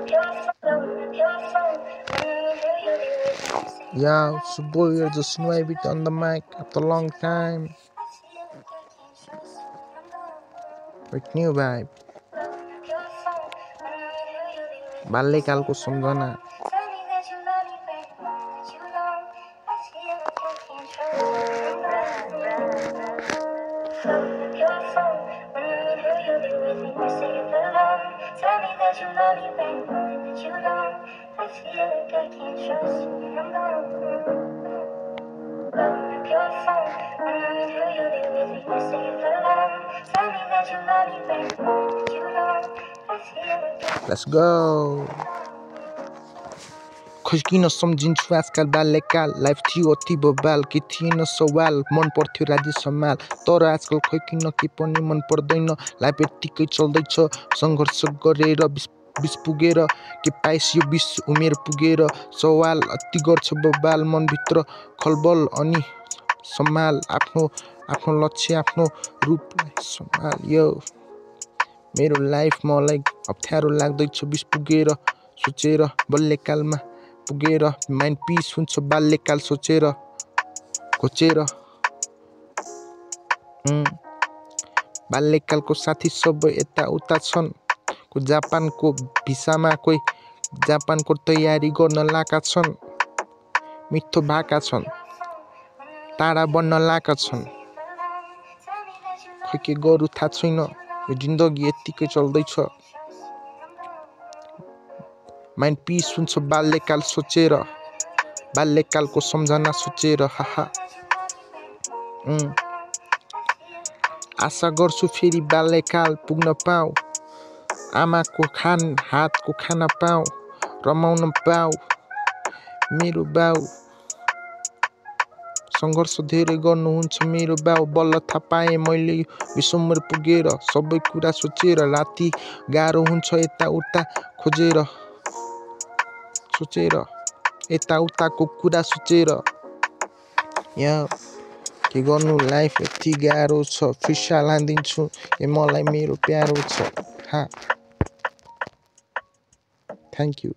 Yeah, so boy, you're just snipe it on the mic after a long time. With new vibe. बाल्यकालको सम्झना Let's go. खोज किन सम्झिन्छु आजकल बाल्यकाल life थियो अति बबाल के थिएन सवाल मन पर्थ्यो राज्य सम्हाल तर आजकल खोइ किन के पनि मन पर्दैन लाइफ यतिकै चल्दैछ सङ्घर्ष गरेर बिस पुगेर के पाइस यो 20 उमेर पुगेर सवाल अति गर्छ बबाल मनभित्र खलबल अनि सम्हाल आफ्नो लक्ष्य आफ्नो रूपलाई सम्हाल यो मेरो लाइफ मलाई अप्ठ्यारो लाग्दैछ 20 पुगेर सोचेर बाल्यकालमा पुगेर माइन्ड पिस हुन्छ बाल्यकाल सोचेर खोचेर बाल्यकालको साथी सबै यता उता छन् को जापानको भिसामा कोही जापानको तयारी गर्न लागा छन् मिठो भाका छन् टाढा बन्न लागा छन् खोइ के गरौँ थाहा छैन यो जिन्दगी यतिकै चल्दैछ माइन्ड पिस हुन्छ बाल्यकाल सोचेर बाल्यकालको सम्झना सोचेर हाहा आशा गर्छु फेरि बाल्यकाल पुग्न पाऊ आमाको हातको खाना पाऊ रमाउन पाऊ मेरो बाउ सङ्घर्ष धेरै गर्नुहुन्छ मेरो बाउ बल्ल थाहा पाएँ मैले 20 उमेर पुगेर सबै कुरा सोचेर राति गाह्रो हुन्छ यताउता खोजेर सोचेर यताउताको कुरा सोचेर यहाँ के गर्नु लाइफ यति गाह्रो छ फिसा लादिन्छु ए मलाई मेरो प्यारो छ थ्याङ्क यू